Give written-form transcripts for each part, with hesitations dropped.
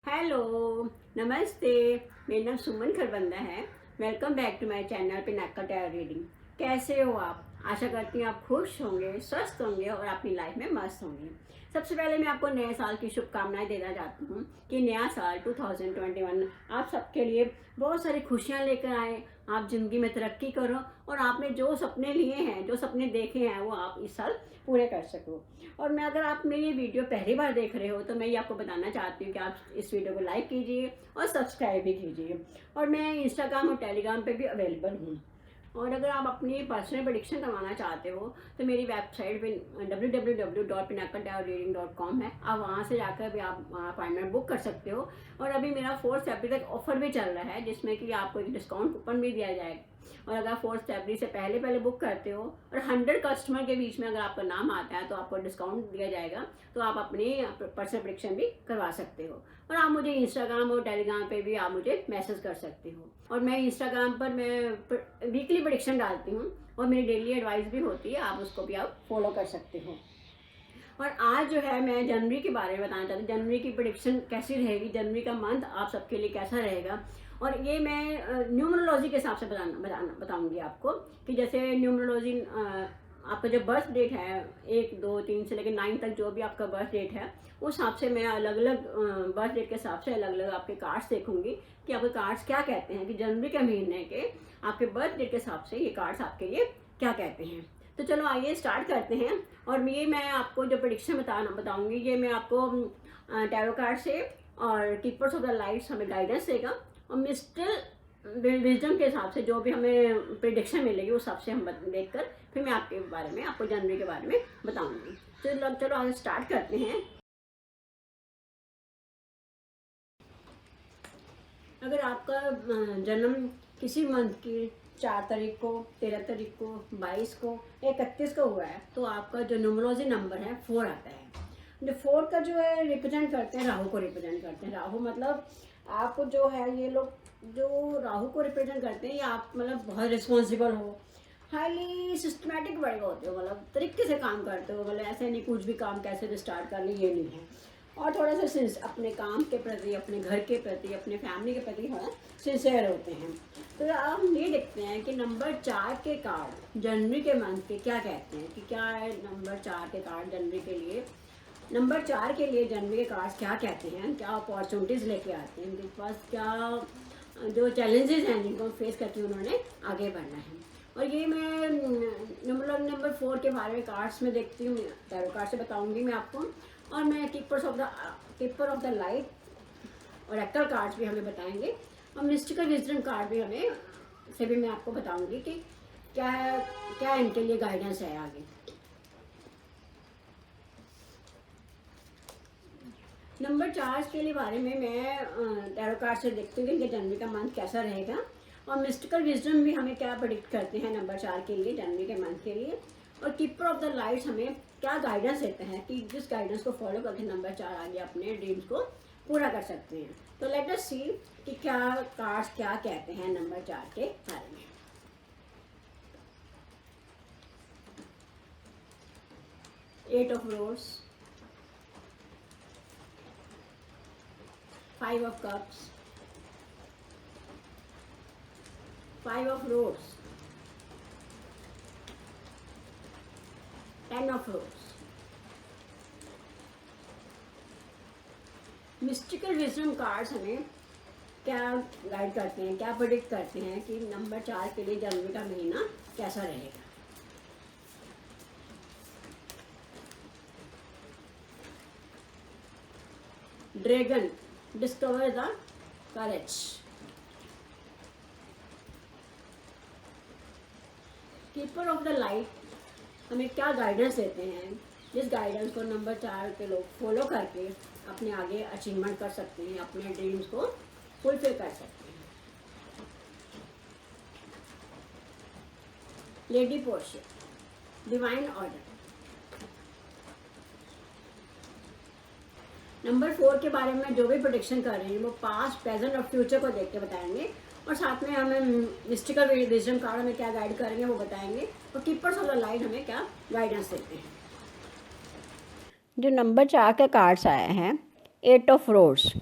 Hello, नमस्ते। मेरा नाम सुमन खरबंदा है। Welcome back to my channel pinnacle tarot reading. कैसे हो आप? आशा करती हूँ आप खुश होंगे, स्वस्थ होंगे और अपनी लाइफ में मस्त होंगे। सबसे पहले मैं आपको नए साल की शुभकामनाएं देना चाहती हूँ कि नया साल 2021 आप सबके लिए बहुत सारी खुशियाँ लेकर आए। आप ज़िंदगी में तरक्की करो और आपने जो सपने लिए हैं, जो सपने देखे हैं, वो आप इस साल पूरे कर सको। और मैं अगर आप मेरी वीडियो पहली बार देख रहे हो तो मैं ये आपको बताना चाहती हूँ कि आप इस वीडियो को लाइक कीजिए और सब्सक्राइब भी कीजिए। और मैं इंस्टाग्राम और टेलीग्राम पे भी अवेलेबल हूँ। और अगर आप अपनी पर्सनल प्रेडिक्शन करवाना चाहते हो तो मेरी वेबसाइट पे www.pinnacle.reading.com है। आप वहाँ से जाकर भी आप अपॉइंटमेंट बुक कर सकते हो। और अभी मेरा 4 फरवरी तक ऑफर भी चल रहा है जिसमें कि आपको एक डिस्काउंट कूपन भी दिया जाएगा। और अगर 4 फरवरी से पहले पहले बुक करते हो और 100 कस्टमर के बीच में अगर आपका नाम आता है तो आपको डिस्काउंट दिया जाएगा। तो आप अपनी पर्सनल प्रेडिक्शन भी करवा सकते हो। और आप मुझे इंस्टाग्राम और टेलीग्राम पे भी आप मुझे मैसेज कर सकते हो। और मैं इंस्टाग्राम पर मैं वीकली प्रेडिक्शन डालती हूँ और मेरी डेली एडवाइस भी होती है, आप उसको भी आप फॉलो कर सकते हो। और आज जो है मैं जनवरी के बारे में बताना चाहती हूँ। जनवरी की प्रेडिक्शन कैसी रहेगी, जनवरी का मंथ आप सबके लिए कैसा रहेगा। और ये मैं न्यूमरोलॉजी के हिसाब से बताऊंगी आपको कि जैसे न्यूमरोलॉजी आपका जो बर्थ डेट है 1 2 3 से लेकर 9 तक जो भी आपका बर्थ डेट है उस हिसाब से मैं अलग अलग बर्थ डेट के हिसाब से अलग अलग आपके कार्ड्स देखूंगी कि आपके कार्ड्स क्या कहते हैं कि जनवरी के महीने के आपके बर्थ डेट के हिसाब से ये कार्ड्स आपके लिए क्या कहते हैं। तो चलो आइए स्टार्ट करते हैं। और ये मैं आपको जो प्रेडिक्शन बताऊंगी ये मैं आपको टैरो कार्ड से और कीपर्स ऑफ द लाइट्स हमें गाइडेंस देगा। और मिस्टर विजडम के हिसाब से जो भी हमें प्रेडिक्शन मिलेगी उस हिसाब से हम देखकर फिर मैं आपके बारे में आपको जनवरी के बारे में बताऊंगी। चलो आज स्टार्ट करते हैं। अगर आपका जन्म किसी मंथ की 4 तारीख को, 13 तारीख को, 22 को, 31 को हुआ है तो आपका जो न्यूमरोलॉजी नंबर है 4 आता है। जो 4 का जो है रिप्रेजेंट करते हैं, राहु को रिप्रेजेंट करते हैं। राहु मतलब आप जो है ये लोग जो राहु को रिप्रेजेंट करते हैं ये आप मतलब बहुत रिस्पॉन्सिबल हो, हाईली सिस्टमेटिक बड़े होते हो, मतलब तरीके से काम करते हो। मतलब ऐसे नहीं कुछ भी काम कैसे भी स्टार्ट कर ले, ये नहीं है। और थोड़ा सा अपने काम के प्रति, अपने घर के प्रति, अपने फैमिली के प्रति थोड़ा सिंसियर होते हैं। तो हम ये देखते हैं कि नंबर 4 के कार्ड जनवरी के मंथ के क्या कहते हैं कि क्या है नंबर 4 के कार्ड जनवरी के लिए। नंबर 4 के लिए जनवरी के कार्ड्स क्या कहते हैं, क्या अपॉर्चुनिटीज़ लेके आते हैं, उनके पास क्या जो चैलेंजेस हैं जिनको फेस करके उन्होंने आगे बढ़ना है। और ये मैं नंबर 4 के बारे में कार्ड्स में देखती हूँ, टैरो कार्ड से बताऊंगी मैं आपको। और मैं कीपर ऑफ द लाइट और एक्टर कार्ड्स भी हमें बताएंगे और मिस्टिकल विजडम कार्ड भी हमें से भी मैं आपको बताऊंगी कि क्या क्या इनके लिए गाइडेंस है आगे। नंबर 4 के लिए बारे में मैं टैरो कार्ड से देखती हूँ कि इनके जनवरी का मंथ कैसा रहेगा। और मिस्टिकल विजडम भी हमें क्या प्रेडिक्ट करते हैं नंबर 4 के लिए जनवरी के मंथ के लिए। और कीपर ऑफ द लाइट्स हमें क्या गाइडेंस देते हैं कि जिस गाइडेंस को फॉलो करके नंबर 4 आगे अपने ड्रीम्स को पूरा कर सकते हैं। तो लेट अस सी कि क्या कार्ड्स क्या कहते हैं नंबर 4 के बारे में। 8 of rods, 5 of cups, 5 of rods, 10 of rods। Mystical wisdom cards हमें क्या गाइड करते हैं, क्या प्रेडिक्ट करते हैं कि नंबर 4 के लिए जनवरी का महीना कैसा रहेगा। Dragon, discover the courage. Keeper of the light हमें क्या गाइडेंस देते हैं, जिस गाइडेंस को नंबर 4 के लोग फॉलो करके अपने आगे अचीवमेंट कर सकते हैं, अपने ड्रीम्स को फुलफिल कर सकते हैं। Lady Portia, divine order. Number 4 के बारे में जो भी प्रोडिक्शन कर रहे हैं वो पास्ट, प्रेजेंट और फ्यूचर को देख के बताएंगे। और साथ में हमें मिस्टिकल विजडम कार्ड हमें क्या गाइड करेंगे वो बताएंगे। और कीपर्स ऑफ द लाइट हमें क्या गाइडेंस देते हैं। जो नंबर 4 का कार्ड्स आए हैं 8 of rods,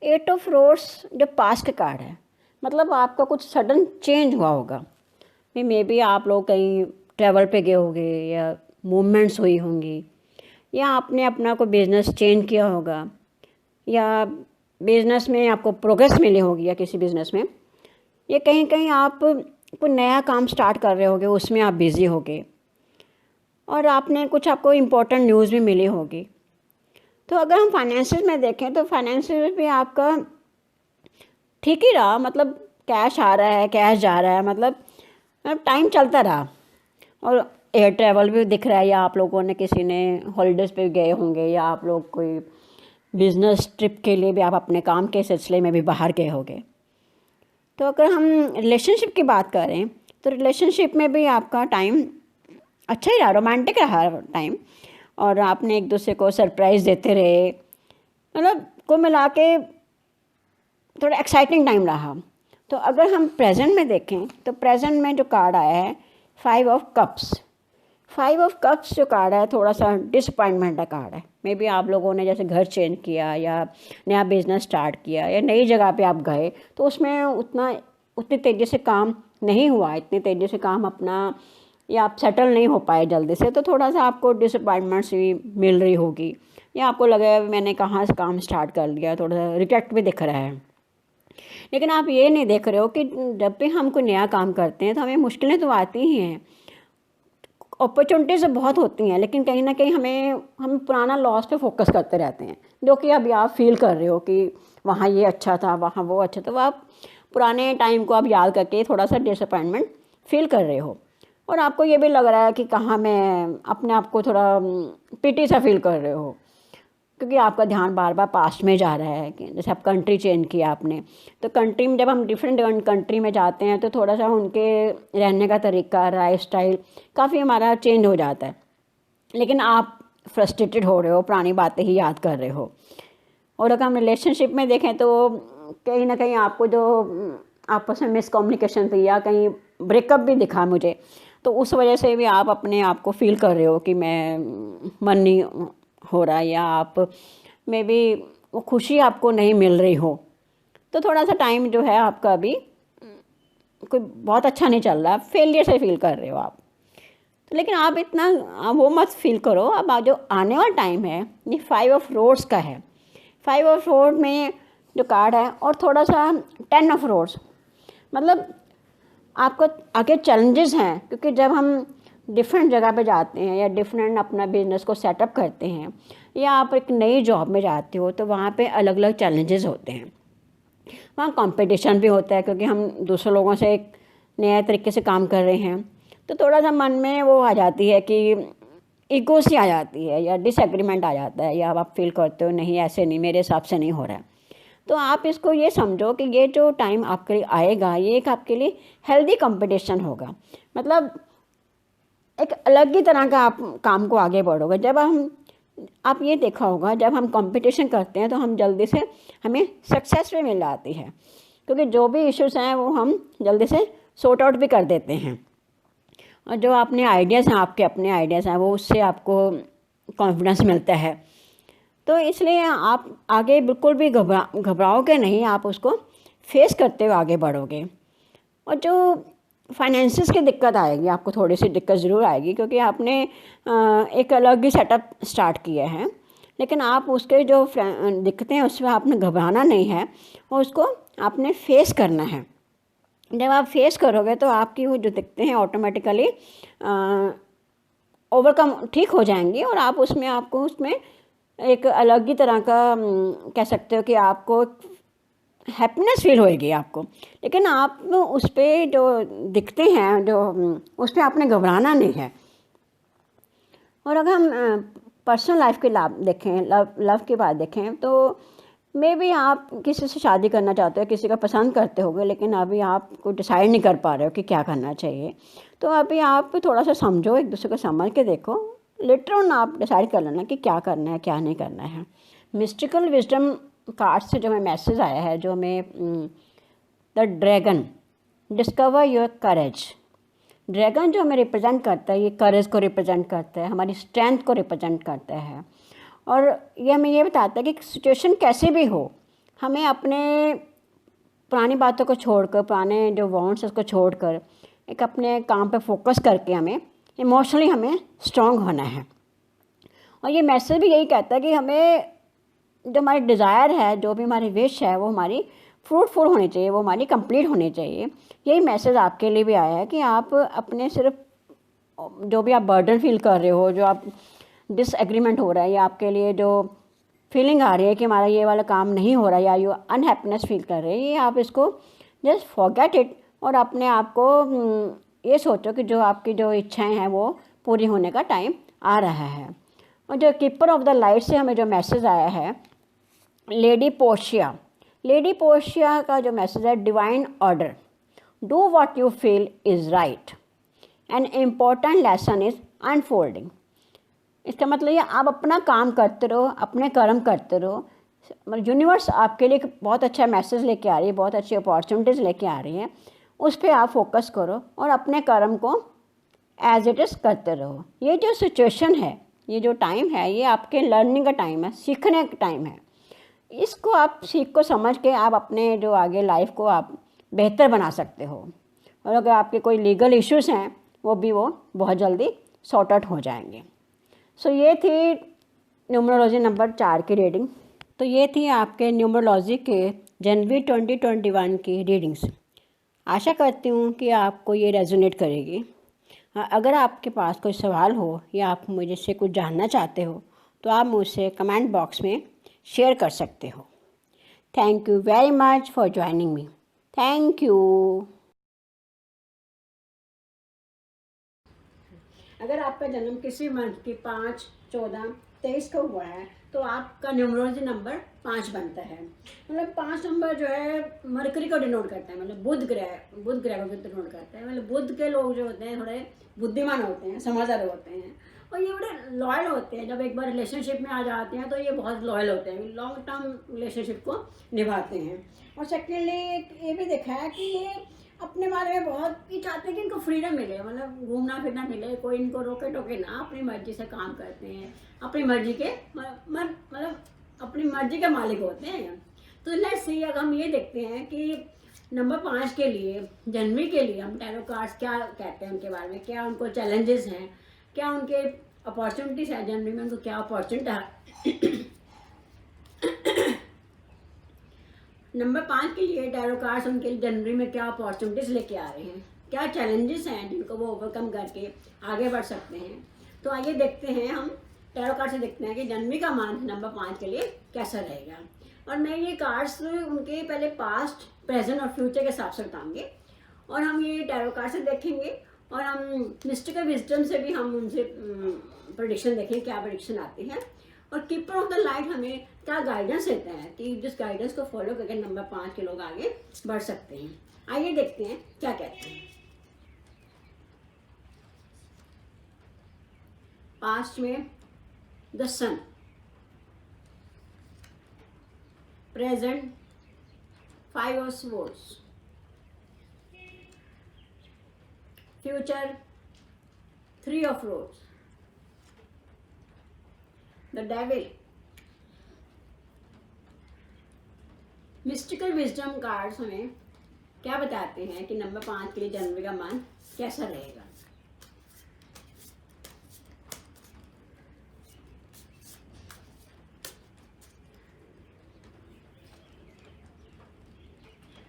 eight of rods जो पास्ट का कार्ड है, मतलब आपका कुछ सडन चेंज हुआ होगा। मे बी आप लोग कहीं ट्रैवल पे गए होंगे या मूवमेंट्स हुई होंगी, या आपने अपना कोई बिज़नेस चेंज किया होगा, या बिज़नेस में आपको प्रोग्रेस मिली होगी, या किसी बिज़नेस में, या कहीं कहीं आप कोई नया काम स्टार्ट कर रहे होगे, उसमें आप बिज़ी होगे और आपने कुछ आपको इम्पोर्टेंट न्यूज़ भी मिली होगी। तो अगर हम फाइनेंशियल में देखें तो फाइनेंशियल में भी आपका ठीक ही रहा, मतलब कैश आ रहा है, कैश जा रहा है, मतलब टाइम चलता रहा। और एयर ट्रैवल भी दिख रहा है, या आप लोगों ने किसी ने हॉलीडेज़ पे गए होंगे, या आप लोग कोई बिज़नेस ट्रिप के लिए भी आप अपने काम के सिलसिले में भी बाहर गए होंगे। तो अगर हम रिलेशनशिप की बात करें तो रिलेशनशिप में भी आपका टाइम अच्छा ही रहा, रोमांटिक रहा टाइम, और आपने एक दूसरे को सरप्राइज़ देते रहे, मतलब कुल मिला के थोड़ा एक्साइटिंग टाइम रहा। तो अगर हम प्रेजेंट में देखें तो प्रेजेंट में जो कार्ड आया है 5 ऑफ कप्स। 5 ऑफ कप्स जो कार्ड है थोड़ा सा डिसअपॉइंटमेंट का कार्ड है। मे बी आप लोगों ने जैसे घर चेंज किया या नया बिजनेस स्टार्ट किया या नई जगह पे आप गए, तो उसमें उतनी तेज़ी से काम नहीं हुआ, इतनी तेज़ी से काम अपना, या आप सेटल नहीं हो पाए जल्दी से, तो थोड़ा सा आपको डिसअपॉइंटमेंट्स भी मिल रही होगी, या आपको लगा मैंने कहाँ से काम स्टार्ट कर लिया, थोड़ा सा रिग्रेट भी दिख रहा है। लेकिन आप ये नहीं देख रहे हो कि जब भी हम कोई नया काम करते हैं तो हमें मुश्किलें तो आती ही हैं, अपॉर्चुनिटीज़ बहुत होती हैं, लेकिन कहीं ना कहीं हम पुराना लॉस पे फोकस करते रहते हैं, जो कि अभी आप फील कर रहे हो कि वहाँ ये अच्छा था, वहाँ वो अच्छा था, वो आप पुराने टाइम को आप याद करके थोड़ा सा डिसअपॉइंटमेंट फील कर रहे हो, और आपको ये भी लग रहा है कि कहाँ मैं अपने आप को थोड़ा पिटी सा फील कर रहे हो, क्योंकि आपका ध्यान बार बार पास्ट में जा रहा है। कि जैसे आप कंट्री चेंज किया आपने, तो कंट्री में जब हम डिफरेंट कंट्री में जाते हैं तो थोड़ा सा उनके रहने का तरीका, लाइफ स्टाइल काफ़ी हमारा चेंज हो जाता है, लेकिन आप फ्रस्ट्रेटेड हो रहे हो, पुरानी बातें ही याद कर रहे हो। और अगर हम रिलेशनशिप में देखें तो कहीं ना कहीं आपको जो आपस में मिसकम्युनिकेशन थी, या कहीं ब्रेकअप भी दिखा मुझे, तो उस वजह से भी आप अपने आप को फील कर रहे हो कि मैं मन नहीं हो रहा, या आप में भी वो खुशी आपको नहीं मिल रही हो। तो थोड़ा सा टाइम जो है आपका अभी कोई बहुत अच्छा नहीं चल रहा, फेलियर से फील कर रहे हो आप। तो लेकिन आप इतना वो मत फील करो। अब जो आने वाला टाइम है ये 5 ऑफ रोड्स का है। 5 ऑफ रोड में जो कार्ड है, और थोड़ा सा 10 ऑफ रोड्स, मतलब आपको आगे चैलेंजेस हैं, क्योंकि जब हम डिफरेंट जगह पे जाते हैं या डिफरेंट अपना बिजनेस को सेटअप करते हैं, या आप एक नई जॉब में जाते हो, तो वहाँ पे अलग अलग चैलेंजेस होते हैं। वहाँ कंपटीशन भी होता है, क्योंकि हम दूसरे लोगों से एक नए तरीके से काम कर रहे हैं, तो थोड़ा सा मन में वो आ जाती है कि ईगो सी आ जाती है, या डिसएग्रीमेंट आ जाता है, या आप फील करते हो नहीं ऐसे नहीं, मेरे हिसाब से नहीं हो रहा है। तो आप इसको ये समझो कि ये जो टाइम आपके लिए आएगा, ये एक आपके लिए हेल्दी कंपटीशन होगा, मतलब एक अलग ही तरह का आप काम को आगे बढ़ोगे। जब आप ये देखा होगा, जब हम कंपटीशन करते हैं तो हम जल्दी से हमें सक्सेस भी मिल जाती है, क्योंकि जो भी इश्यूज़ हैं वो हम जल्दी से सॉर्ट आउट भी कर देते हैं, और जो अपने आइडियाज़ हैं, आपके अपने आइडियाज़ हैं, वो उससे आपको कॉन्फिडेंस मिलता है। तो इसलिए आप आगे बिल्कुल भी घबराओगे नहीं, आप उसको फेस करते हुए आगे बढ़ोगे। और जो फाइनेंसिस की दिक्कत आएगी, आपको थोड़ी सी दिक्कत ज़रूर आएगी, क्योंकि आपने एक अलग ही सेटअप स्टार्ट किया है, लेकिन आप उसके जो दिक्कतें हैं उसमें आपने घबराना नहीं है, और उसको आपने फेस करना है। जब आप फेस करोगे तो आपकी वो जो दिक्कतें हैं ऑटोमेटिकली ओवरकम ठीक हो जाएंगी, और आप उसमें एक अलग ही तरह का कह सकते हो कि आपको हैप्पीनेस फील होएगी आपको। लेकिन आप उस पर जो दिखते हैं, जो उस पर आपने घबराना नहीं है। और अगर हम पर्सनल लाइफ के लाभ देखें, लव की बात देखें, तो मे बी आप किसी से शादी करना चाहते हो, किसी का पसंद करते होगे, लेकिन अभी आप को डिसाइड नहीं कर पा रहे हो कि क्या करना चाहिए। तो अभी आप थोड़ा सा समझो, एक दूसरे को समझ के देखो, लेटर ऑन आप डिसाइड कर लेना कि क्या करना है, क्या नहीं करना है। मिस्टिकल विजडम कार्ड से जो हमें मैसेज आया है, जो हमें the dragon, discover your courage. Dragon जो हमें रिप्रेजेंट करता है, ये करेज को रिप्रेजेंट करता है, हमारी स्ट्रेंथ को रिप्रेजेंट करता है, और ये हमें ये बताता है कि सिचुएशन कैसे भी हो, हमें अपने पुरानी बातों को छोड़कर, पुराने जो वांट्स उसको छोड़कर एक अपने काम पे फोकस करके हमें इमोशनली हमें स्ट्रांग होना है। और ये मैसेज भी यही कहता है कि हमें जो हमारी डिज़ायर है, जो भी हमारी विश है, वो हमारी फ्रूटफुल होनी चाहिए, वो हमारी कंप्लीट होनी चाहिए। यही मैसेज आपके लिए भी आया है कि आप अपने सिर्फ जो भी आप बर्डन फील कर रहे हो, जो आप डिसएग्रीमेंट हो रहा है, या आपके लिए जो फीलिंग आ रही है कि हमारा ये वाला काम नहीं हो रहा, या यू अनहैप्पीनेस फील कर रहे हैं, ये आप इसको जस्ट फॉरगेट इट और अपने आप को ये सोचो कि जो आपकी जो इच्छाएं हैं वो पूरी होने का टाइम आ रहा है। और जो कीपर ऑफ द लाइट से हमें जो मैसेज आया है लेडी पोर्शिया का जो मैसेज है, divine order, do what you feel is right, an important lesson is unfolding. इसका मतलब ये आप अपना काम करते रहो, अपने कर्म करते रहो। यूनिवर्स आपके लिए एक बहुत अच्छा मैसेज लेके आ रही है, बहुत अच्छी अपॉर्चुनिटीज़ लेके आ रही है, उस पर आप फोकस करो और अपने कर्म को एज इट इज़ करते रहो। ये जो सिचुएशन है, ये जो टाइम है, ये आपके लर्निंग का टाइम है, सीखने का टाइम है। इसको आप सीख को समझ के आप अपने जो आगे लाइफ को आप बेहतर बना सकते हो। और अगर आपके कोई लीगल इश्यूज़ हैं वो बहुत जल्दी सॉर्ट आउट हो जाएंगे। सो ये थी न्यूमरोलॉजी नंबर 4 की रीडिंग। तो ये थी आपके न्यूमरोलॉजी के जनवरी 2021 की रीडिंग्स। आशा करती हूँ कि आपको ये रेजोनेट करेगी। अगर आपके पास कोई सवाल हो या आप मुझे से कुछ जानना चाहते हो तो आप मुझसे कमेंट बॉक्स में शेयर कर सकते हो। Thank you very much for joining me. Thank you. अगर आपका जन्म किसी मंथ की 5, 14, 23 को हुआ है तो आपका न्यूमरोलॉजी नंबर 5 बनता है। मतलब 5 नंबर जो है मरकरी को डिनोट करता है, मतलब बुध ग्रह को डिनोट करता है। मतलब बुध के लोग जो होते हैं थोड़े बुद्धिमान होते हैं, समझदार होते हैं और ये बड़े लॉयल होते हैं। जब एक बार रिलेशनशिप में आ जाते हैं तो ये बहुत लॉयल होते हैं, लॉन्ग टर्म रिलेशनशिप को निभाते हैं। और सेकेंडली ये भी देखा है कि ये अपने बारे में बहुत ही चाहते हैं कि इनको फ्रीडम मिले, मतलब घूमना फिरना मिले, कोई इनको रोके टोके ना, अपनी मर्जी से काम करते हैं, अपनी मर्जी के मतलब अपनी मर्जी के मालिक होते हैं। तो लेट्स सी, अगर हम ये देखते हैं कि नंबर 5 के लिए, जनवरी के लिए हम टैरो कार्ड्स क्या कहते हैं उनके बारे में, क्या उनको चैलेंजेस हैं, क्या उनके अपॉर्चुनिटीज़ है, जनवरी में उनको क्या अपॉर्चुनिटी है। नंबर 5 के लिए टैरो कार्ड्स उनके लिए जनवरी में क्या अपॉर्चुनिटीज़ लेके आ रहे हैं, क्या चैलेंजेस हैं जिनको वो ओवरकम करके आगे बढ़ सकते हैं। तो आइए देखते हैं, हम टैरो कार्ड से देखते हैं कि जनवरी का मंथ नंबर 5 के लिए कैसा रहेगा। और मैं ये कार्ड्स उनके पहले पास्ट, प्रेजेंट और फ्यूचर के हिसाब से बताऊँगी और हम ये टैरो कार्ड से देखेंगे और हम मिस्टिकल विजडम से भी हम उनसे प्रेडिक्शन देखेंगे, क्या प्रेडिक्शन आती है। और कीपर ऑफ द लाइट हमें क्या गाइडेंस देता है कि जिस गाइडेंस को फॉलो करके नंबर 5 के लोग आगे बढ़ सकते हैं। आइए देखते हैं क्या कहते हैं। पास्ट में the sun, present 5 of swords, future 3 of rods, the devil. Mystical wisdom cards हमें क्या बताते हैं कि नंबर 5 के लिए जनवरी का मंथ कैसा रहेगा।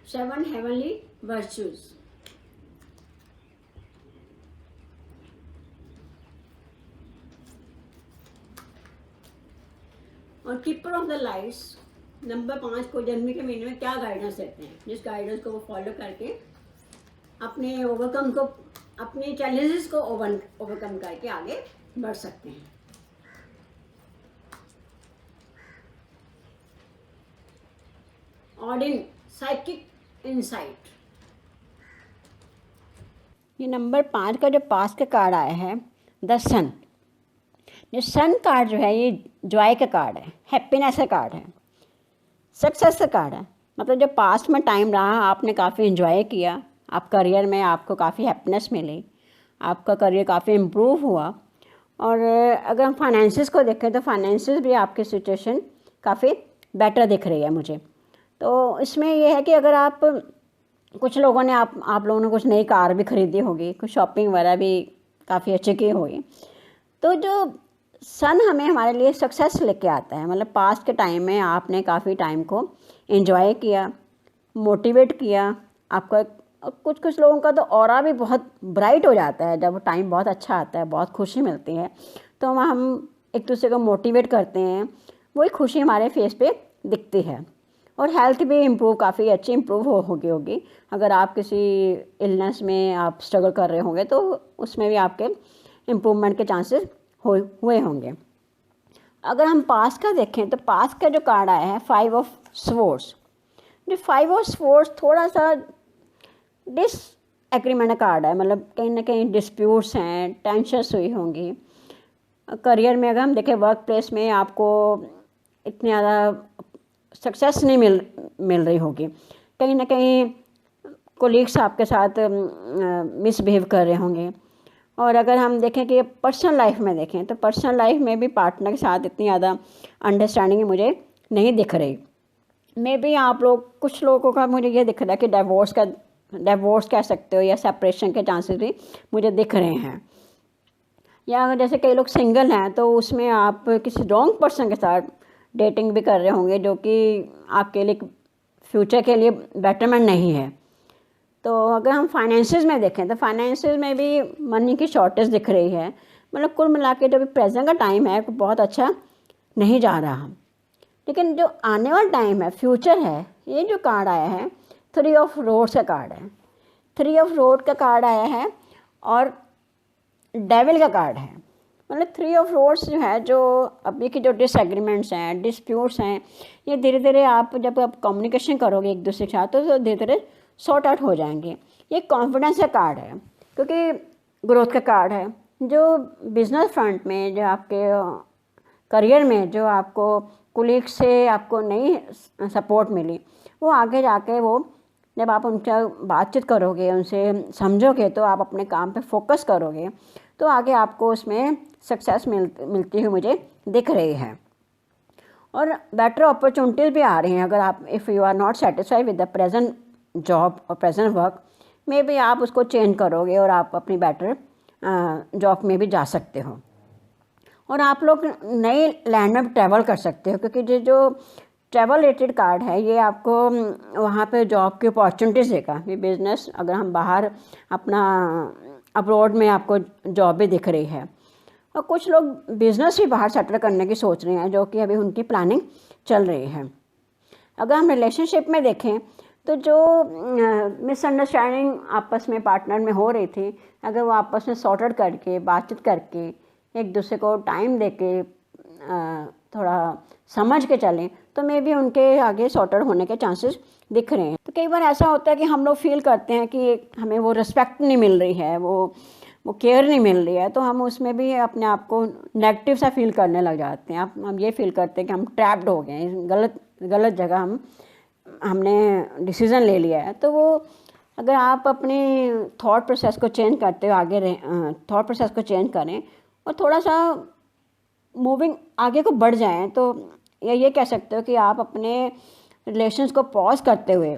सेवन हेवनली वर्च्यूज, और keeper of the lights number 5 को जनवरी के महीने में क्या गाइडेंस देते हैं, जिस गाइडेंस को वो फॉलो करके अपने ओवरकम को, अपने चैलेंजेस को ओवरकम करके आगे बढ़ सकते हैं। ऑडिन साइकिक इंसाइट। ये नंबर 5 का जो पास का कार्ड आया है द सन। जो सन कार्ड जो है ये जॉय का कार्ड है, हैप्पीनेस का कार्ड है, सक्सेस का कार्ड है। मतलब जो पास्ट में टाइम रहा आपने काफ़ी इन्जॉय किया, आप करियर में आपको काफ़ी हैप्पीनेस मिली, आपका करियर काफ़ी इम्प्रूव हुआ। और अगर हम फाइनेंसिस को देखें तो फाइनेंसिस भी आपकी सिचुएशन काफ़ी बेटर दिख रही है मुझे। तो इसमें ये है कि अगर आप कुछ लोगों ने आप लोगों ने कुछ नई कार भी खरीदी होगी, कुछ शॉपिंग वगैरह भी काफ़ी अच्छी की होगी, तो जो सन हमें हमारे लिए सक्सेस लेके आता है, मतलब पास्ट के टाइम में आपने काफ़ी टाइम को एंजॉय किया, मोटिवेट किया आपका। कुछ कुछ लोगों का तो ऑरा भी बहुत ब्राइट हो जाता है जब टाइम बहुत अच्छा आता है, बहुत खुशी मिलती है, तो हम एक दूसरे को मोटिवेट करते हैं, वही खुशी हमारे फेस पे दिखती है। और हेल्थ भी इम्प्रूव, काफ़ी अच्छी इम्प्रूव होगी। अगर आप किसी इलनेस में आप स्ट्रगल कर रहे होंगे तो उसमें भी आपके इम्प्रूवमेंट के चांसेस हुए होंगे। अगर हम पास का देखें तो पास का जो कार्ड आया है 5 ऑफ स्वॉर्ड्स, जो 5 ऑफ स्वॉर्ड्स थोड़ा सा डिसएग्रीमेंट कार्ड है, मतलब कहीं ना कहीं डिस्प्यूट्स हैं, टेंशन्स हुई होंगी करियर में। अगर हम देखें वर्क प्लेस में आपको इतनी ज़्यादा सक्सेस नहीं मिल रही होगी, कहीं ना कहीं कोलीग्स आपके साथ मिसबिहेव कर रहे होंगे। और अगर हम देखें कि पर्सनल लाइफ में देखें तो पर्सनल लाइफ में भी पार्टनर के साथ इतनी ज़्यादा अंडरस्टैंडिंग मुझे नहीं दिख रही। मे बी आप लोग, कुछ लोगों का मुझे ये दिख रहा है कि डिवोर्स कह सकते हो या सेपरेशन के चांसेस भी मुझे दिख रहे हैं। या जैसे कई लोग सिंगल हैं तो उसमें आप किसी रॉन्ग पर्सन के साथ डेटिंग भी कर रहे होंगे, जो कि आपके लिए फ्यूचर के लिए बेटरमेंट नहीं है। तो अगर हम फाइनेंसेस में देखें तो फाइनेंसेस में भी मनी की शॉर्टेज दिख रही है, मतलब कुल मिला के जो भी प्रेजेंट का टाइम है वो बहुत अच्छा नहीं जा रहा। लेकिन जो आने वाला टाइम है, फ्यूचर है, ये जो कार्ड आया है 3 ऑफ रोड्स का कार्ड है। 3 ऑफ रोड का कार्ड आया है और डेविल का कार्ड है। मतलब 3 ऑफ रोड्स जो है, जो अभी की जो डिसएग्रीमेंट्स हैं, डिस्प्यूट्स हैं, ये धीरे धीरे जब आप कम्युनिकेशन करोगे एक दूसरे के साथ तो धीरे धीरे सॉर्ट आउट हो जाएंगे। ये कॉन्फिडेंस का कार्ड है, क्योंकि ग्रोथ का कार्ड है। जो बिजनेस फ्रंट में, जो आपके करियर में जो आपको कोलीग से आपको नई सपोर्ट मिली, वो आगे जाके वो जब आप उनसे बातचीत करोगे, उनसे समझोगे, तो आप अपने काम पे फोकस करोगे, तो आगे आपको उसमें सक्सेस मिलती हुई मुझे दिख रही है। और बेटर अपॉर्चुनिटीज़ भी आ रही हैं। अगर आप if you are not satisfied with the present job और प्रेजेंट वर्क में भी आप उसको चेंज करोगे और आप अपनी बेटर जॉब में भी जा सकते हो। और आप लोग नए लैंड में ट्रैवल कर सकते हो, क्योंकि जो ट्रैवल रिलेटेड कार्ड है ये आपको वहाँ पे जॉब की अपॉर्चुनिटीज़ देगा। ये बिज़नेस, अगर हम बाहर अपना अब्रॉड में आपको जॉब भी दिख रही है। और कुछ लोग बिज़नेस भी बाहर सेटल करने की सोच रहे हैं, जो कि अभी उनकी प्लानिंग चल रही है। अगर हम रिलेशनशिप में देखें तो जो मिसअंडरस्टैंडिंग आपस में पार्टनर में हो रही थी, अगर वो आपस में सॉर्ट आउट करके, बातचीत करके, एक दूसरे को टाइम देके थोड़ा समझ के चलें, तो मे भी उनके आगे सॉर्ट आउट होने के चांसेस दिख रहे हैं। तो कई बार ऐसा होता है कि हम लोग फील करते हैं कि हमें वो रिस्पेक्ट नहीं मिल रही है, वो केयर नहीं मिल रही है, तो हम उसमें भी अपने आप को नेगेटिव सा फील करने लग जाते हैं। हम ये फील करते हैं कि हम ट्रैप्ड हो गए हैं, गलत जगह हमने डिसीज़न ले लिया है। तो वो अगर आप अपनी थॉट प्रोसेस को चेंज करते हो, थॉट प्रोसेस को चेंज करें और थोड़ा सा मूविंग आगे को बढ़ जाएं, तो ये कह सकते हो कि आप अपने रिलेशंस को पॉज करते हुए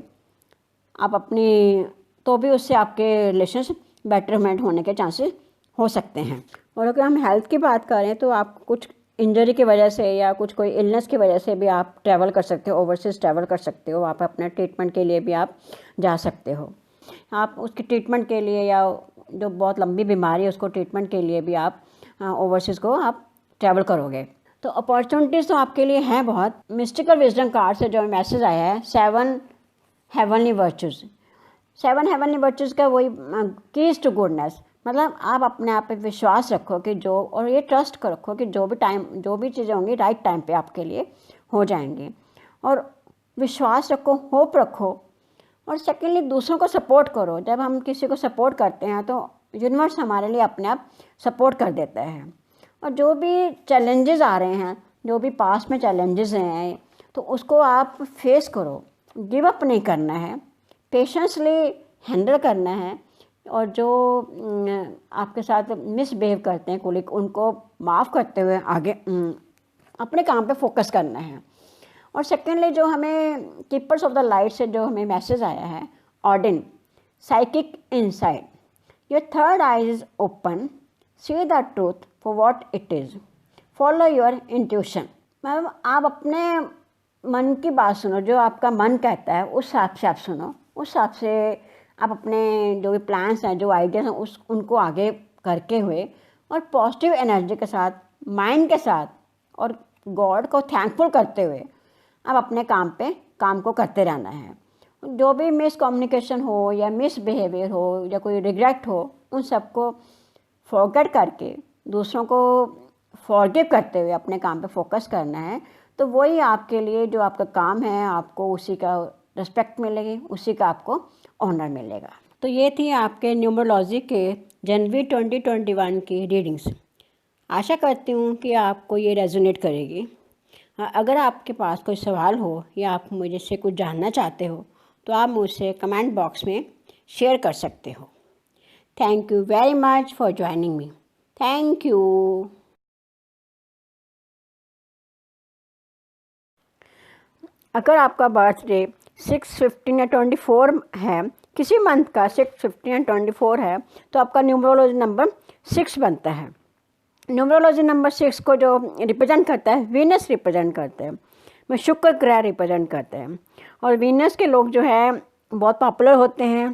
आप अपनी, तो भी उससे आपके रिलेशंस बेटरमेंट होने के चांसेस हो सकते हैं। और अगर हम हेल्थ की बात करें तो आप कुछ इंजरी की वजह से या कुछ कोई इलनेस की वजह से भी आप ट्रैवल कर सकते हो, ओवरसीज़ ट्रैवल कर सकते हो। आप अपने ट्रीटमेंट के लिए भी आप जा सकते हो। आप उसके ट्रीटमेंट के लिए, या जो बहुत लंबी बीमारी है उसको ट्रीटमेंट के लिए भी आप ओवरसीज़ को आप ट्रैवल करोगे। तो अपॉर्चुनिटीज़ तो आपके लिए हैं बहुत। मिस्टिकल विजडम कार्ड से जो मैसेज आया है 7 हेवनली वर्चूज़। 7 हेवनली वर्चूज़ का वही कीज टू गुडनेस, मतलब आप अपने आप पे विश्वास रखो कि और ये ट्रस्ट रखो कि जो भी चीज़ें होंगी राइट टाइम पे आपके लिए हो जाएंगी। और विश्वास रखो, होप रखो। और सेकेंडली दूसरों को सपोर्ट करो। जब हम किसी को सपोर्ट करते हैं तो यूनिवर्स हमारे लिए अपने आप सपोर्ट कर देता है। और जो भी चैलेंजेस आ रहे हैं, जो भी पास्ट में चैलेंजेस हैं, तो उसको आप फेस करो, गिव अप नहीं करना है, पेशेंसली हैंडल करना है। और जो आपके साथ मिसबिहेव करते हैं कोलीग, उनको माफ़ करते हुए आगे अपने काम पे फोकस करना है। और सेकेंडली जो हमें कीपर्स ऑफ द लाइट से जो हमें मैसेज आया है, ऑर्डिन psychic insight, your third eye is open, see the truth for what it is, follow your intuition. मतलब आप अपने मन की बात सुनो, जो आपका मन कहता है उस हिसाब से आप सुनो, उस हिसाब से आप अपने जो भी प्लान्स हैं, जो आइडियाज़ हैं, उनको आगे करके हुए और पॉजिटिव एनर्जी के साथ, माइंड के साथ और गॉड को थैंकफुल करते हुए आप अपने काम को करते रहना है। जो भी मिसकम्युनिकेशन हो या मिसबिहेवियर हो या कोई रिग्रेट हो, उन सबको फॉरगेट करके दूसरों को फॉरगिव करते हुए अपने काम पे फोकस करना है। तो वही आपके लिए जो आपका काम है, आपको उसी का रिस्पेक्ट मिलेगी, उसी का आपको ऑनर मिलेगा। तो ये थी आपके न्यूमरोलॉजी के जनवरी 2021 की रीडिंग्स। आशा करती हूँ कि आपको ये रेजोनेट करेगी। अगर आपके पास कोई सवाल हो या आप मुझे से कुछ जानना चाहते हो तो आप मुझसे कमेंट बॉक्स में शेयर कर सकते हो। Thank you very much for joining me. Thank you. अगर आपका बर्थडे 6, 15 या 24 है, किसी मंथ का 6, 15 या 24 है, तो आपका न्यूमरोलॉजी नंबर 6 बनता है। न्यूमरोलॉजी नंबर 6 को जो रिप्रेजेंट करता है, वीनस रिप्रेजेंट करते हैं, मैं शुक्र ग्रह रिप्रेजेंट करते हैं। और वीनस के लोग जो है बहुत पॉपुलर होते हैं,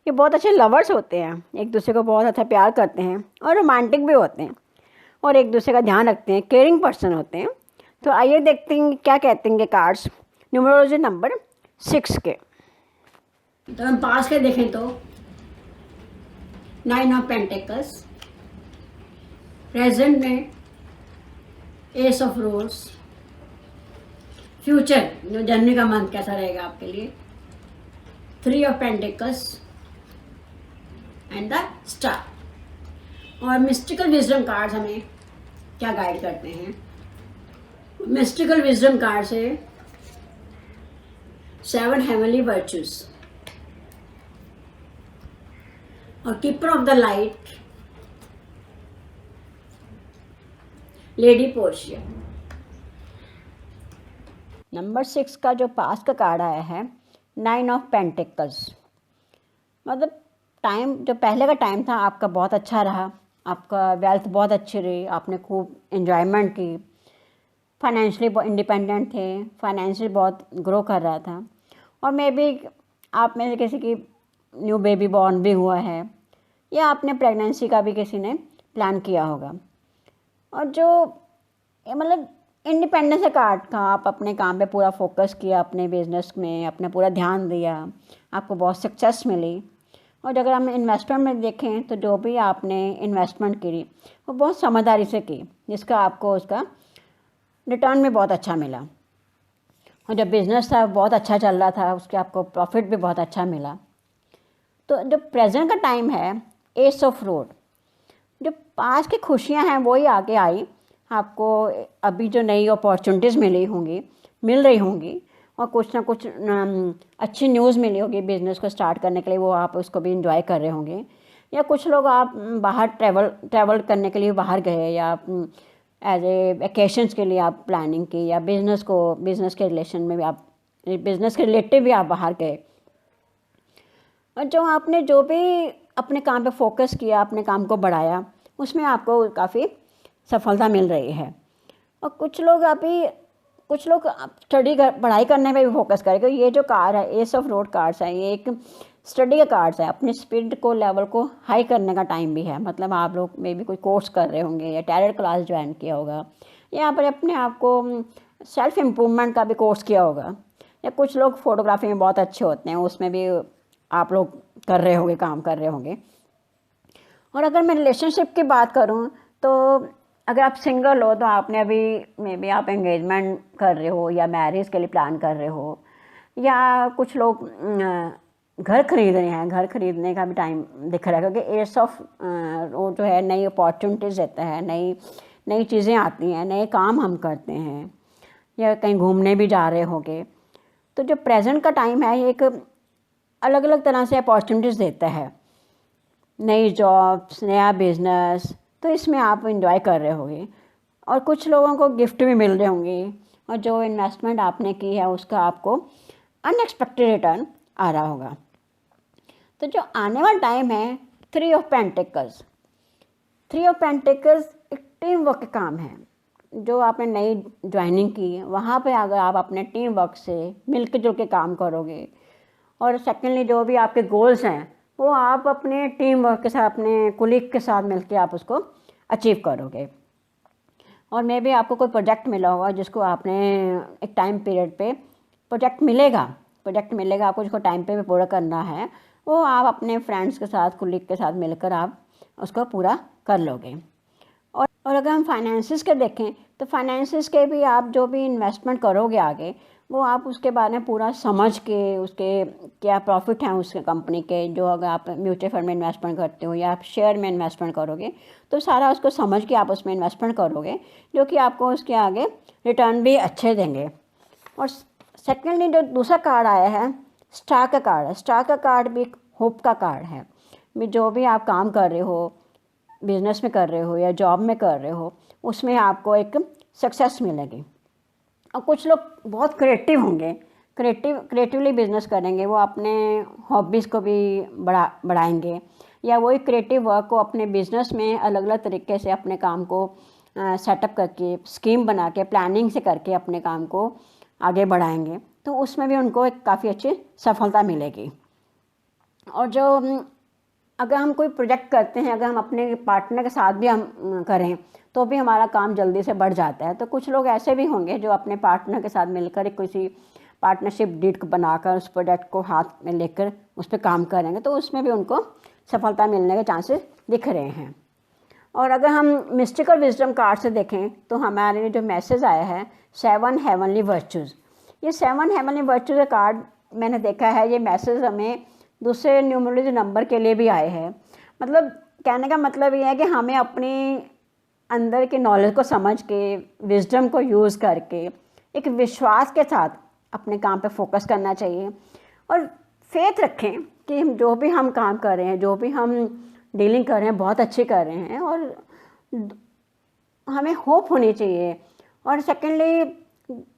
ये बहुत अच्छे लवर्स होते हैं, एक दूसरे को बहुत अच्छा प्यार करते हैं और रोमांटिक भी होते हैं और एक दूसरे का ध्यान रखते हैं, केयरिंग पर्सन होते हैं। तो आइए देखते हैं क्या कहते हैं कार्ड्स न्यूमरोलॉजी नंबर 6 के। तो हम पास के देखें तो 9 ऑफ पेंटिकल्स, प्रेजेंट में एस ऑफ रोड्स, फ्यूचर जो जनवरी का मंथ कैसा रहेगा आपके लिए, 3 of pentacles and the star. और मिस्टिकल विजडम कार्ड्स हमें क्या गाइड करते हैं। मिस्टिकल विजडम कार्ड से 7 हेवनली वर्चूज और keeper of the light lady Portia. Number 6 का जो पास का कार्ड आया है 9 ऑफ पेंटिकल्स। मतलब टाइम जो पहले का टाइम था आपका बहुत अच्छा रहा, आपका वेल्थ बहुत अच्छी रही, आपने खूब एंजॉयमेंट की, फाइनेंशियली इंडिपेंडेंट थे, फाइनेंशियली बहुत ग्रो कर रहा था। और मे बी आप में से किसी की न्यू बेबी बॉर्न भी हुआ है या आपने प्रेगनेंसी का भी किसी ने प्लान किया होगा। और जो मतलब इंडिपेंडेंस कार्ड का, आप अपने काम पे पूरा फोकस किया, अपने बिजनेस में अपना पूरा ध्यान दिया, आपको बहुत सक्सेस मिली। और अगर हम इन्वेस्टमेंट में देखें तो जो भी आपने इन्वेस्टमेंट की वो बहुत समझदारी से की, जिसका आपको उसका रिटर्न भी बहुत अच्छा मिला। और जब बिज़नेस था बहुत अच्छा चल रहा था, उसके आपको प्रॉफिट भी बहुत अच्छा मिला। तो जो प्रेजेंट का टाइम है एस ऑफ रोड, जो पास की खुशियां हैं वही आगे आई, आपको अभी जो नई अपॉर्चुनिटीज़ मिल रही होंगी और कुछ ना कुछ अच्छी न्यूज़ मिली होगी बिज़नेस को स्टार्ट करने के लिए, वो आप उसको भी इंजॉय कर रहे होंगे। या कुछ लोग आप बाहर ट्रैवल करने के लिए बाहर गए, या एज ए वेकेशंस के लिए आप प्लानिंग की, या बिज़नेस के रिलेशन में भी आप बिज़नेस के रिलेटिव भी आप बाहर गए। और जो आपने जो भी अपने काम पे फोकस किया, अपने काम को बढ़ाया, उसमें आपको काफ़ी सफलता मिल रही है। और कुछ लोग पढ़ाई करने पे भी फोकस करेंगे। ये जो कार्ड है एस ऑफ रोड कार्ड्स है, ये एक स्टडी का कार्ड्स है, अपनी स्पीड को लेवल को हाई करने का टाइम भी है। मतलब आप लोग में भी कोई कोर्स कर रहे होंगे या टैलेंट क्लास ज्वाइन किया होगा, यहाँ पर अपने आप को सेल्फ इम्प्रूवमेंट का भी कोर्स किया होगा। या कुछ लोग फोटोग्राफी में बहुत अच्छे होते हैं, उसमें भी आप लोग काम कर रहे होंगे। और अगर मैं रिलेशनशिप की बात करूँ तो अगर आप सिंगल हो तो आपने अभी मे बी आप एंगेजमेंट कर रहे हो या मैरिज के लिए प्लान कर रहे हो, या कुछ लोग घर खरीद रहे हैं, घर खरीदने का भी टाइम दिख रहा है, क्योंकि एस ऑफ वो जो है नई अपॉर्चुनिटीज़ देता है, नई चीज़ें आती हैं, नए काम हम करते हैं, या कहीं घूमने भी जा रहे होंगे। तो जो प्रेजेंट का टाइम है ये एक अलग अलग तरह से अपॉर्चुनिटीज़ देता है, नई जॉब्स, नया बिजनेस, तो इसमें आप इंजॉय कर रहे होंगे। और कुछ लोगों को गिफ्ट भी मिल रहे होंगे, और जो इन्वेस्टमेंट आपने की है उसका आपको अनएक्सपेक्टेड रिटर्न आ रहा होगा। तो जो आने वाला टाइम है, 3 ऑफ पेंटिकल्स एक टीम वर्क का काम है। जो आपने नई ज्वाइनिंग की है वहाँ पे अगर आप अपने टीम वर्क से मिलकर जुल के काम करोगे, और सेकेंडली जो भी आपके गोल्स हैं वो आप अपने टीम वर्क के साथ, अपने कुलीग के साथ मिलकर आप उसको अचीव करोगे। और मे भी आपको कोई प्रोजेक्ट मिला होगा जिसको आपने एक टाइम पीरियड पे प्रोजेक्ट मिलेगा आपको, जिसको टाइम पे पूरा करना है, वो आप अपने फ्रेंड्स के साथ, कुलीग के साथ मिलकर आप उसको पूरा कर लोगे। और अगर हम फाइनेंसिस के देखें तो फाइनेंसिस के भी आप जो भी इन्वेस्टमेंट करोगे आगे, वो आप उसके बारे में पूरा समझ के उसके क्या प्रॉफिट हैं उसके कंपनी के, जो अगर आप म्यूचुअल फंड में इन्वेस्टमेंट करते हो या आप शेयर में इन्वेस्टमेंट करोगे तो सारा उसको समझ के आप उसमें इन्वेस्टमेंट करोगे, जो कि आपको उसके आगे रिटर्न भी अच्छे देंगे। और सेकेंडली जो दूसरा कार्ड आया है, स्टार का कार्ड है। स्टार का कार्ड भी एक होप का कार्ड है। जो भी आप काम कर रहे हो, बिजनेस में कर रहे हो या जॉब में कर रहे हो, उसमें आपको एक सक्सेस मिलेगी। और कुछ लोग बहुत क्रिएटिव होंगे, क्रिएटिवली बिजनेस करेंगे, वो अपने हॉबीज़ को भी बढ़ाएंगे, या वही क्रिएटिव वर्क को अपने बिजनेस में अलग अलग तरीके से अपने काम को सेटअप करके, स्कीम बना के, प्लानिंग से करके अपने काम को आगे बढ़ाएंगे, तो उसमें भी उनको एक काफ़ी अच्छी सफलता मिलेगी। और जो अगर हम कोई प्रोजेक्ट करते हैं, अगर हम अपने पार्टनर के साथ भी हम करें तो भी हमारा काम जल्दी से बढ़ जाता है। तो कुछ लोग ऐसे भी होंगे जो अपने पार्टनर के साथ मिलकर किसी पार्टनरशिप डीड बनाकर उस प्रोजेक्ट को हाथ में लेकर उस पर काम करेंगे, तो उसमें भी उनको सफलता मिलने के चांसेस दिख रहे हैं। और अगर हम मिस्टिकल विजडम कार्ड से देखें तो हमारे जो मैसेज आया है, 7 हेवनली वर्चूज़। ये 7 हेवनली वर्चूज़ का कार्ड मैंने देखा है, ये मैसेज हमें दूसरे न्यूमरोलॉजी नंबर के लिए भी आए हैं। मतलब कहने का मतलब ये है कि हमें अपनी अंदर के नॉलेज को समझ के, विजडम को यूज़ करके, एक विश्वास के साथ अपने काम पे फोकस करना चाहिए, और फेथ रखें कि हम जो भी हम काम कर रहे हैं, जो भी हम डीलिंग कर रहे हैं, बहुत अच्छी कर रहे हैं, और हमें होप होनी चाहिए। और सेकेंडली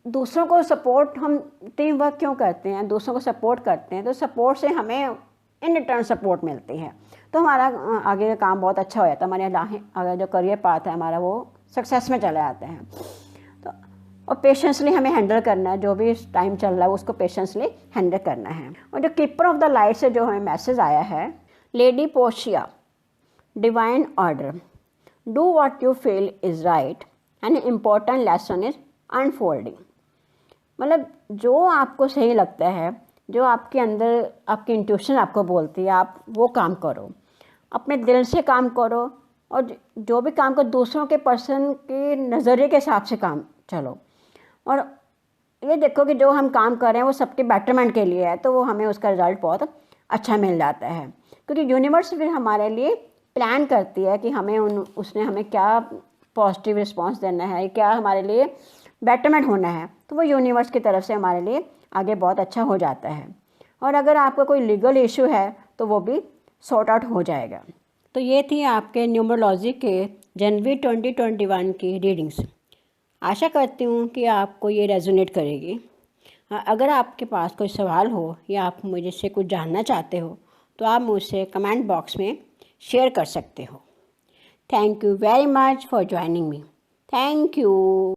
दूसरों को सपोर्ट, हम टीम वर्क क्यों करते हैं, दूसरों को सपोर्ट करते हैं, तो सपोर्ट से हमें इन रिटर्न सपोर्ट मिलती है, तो हमारा आगे का काम बहुत अच्छा हो जाता है। हमारे आगे जो करियर पाथ है हमारा, वो सक्सेस में चले जाते हैं। तो और पेशेंसली हमें हैंडल करना है, जो भी टाइम चल रहा है उसको पेशेंसली हैंडल करना है। और जो कीपर ऑफ द लाइट से जो हमें मैसेज आया है, lady Portia, divine order, do what you feel is right and important lesson is unfolding. मतलब जो आपको सही लगता है, जो आपके अंदर आपकी इंट्यूशन आपको बोलती है, आप वो काम करो, अपने दिल से काम करो, और जो भी काम करो दूसरों के पर्सन के नज़रिए के हिसाब से काम चलो। और ये देखो कि जो हम काम कर रहे हैं वो सबके बेटरमेंट के लिए है, तो वो हमें उसका रिज़ल्ट बहुत अच्छा मिल जाता है, क्योंकि यूनिवर्स फिर हमारे लिए प्लान करती है कि हमें उसने हमें क्या पॉजिटिव रिस्पॉन्स देना है, क्या हमारे लिए बेटरमेंट होना है, तो वो यूनिवर्स की तरफ से हमारे लिए आगे बहुत अच्छा हो जाता है। और अगर आपका कोई लीगल इशू है तो वो भी सॉर्ट आउट हो जाएगा। तो ये थी आपके न्यूमरोलॉजी के जनवरी 2021 की रीडिंग्स। आशा करती हूँ कि आपको ये रेजोनेट करेगी। अगर आपके पास कोई सवाल हो या आप मुझे से कुछ जानना चाहते हो तो आप मुझसे कमेंट बॉक्स में शेयर कर सकते हो। Thank you very much for joining me. Thank you.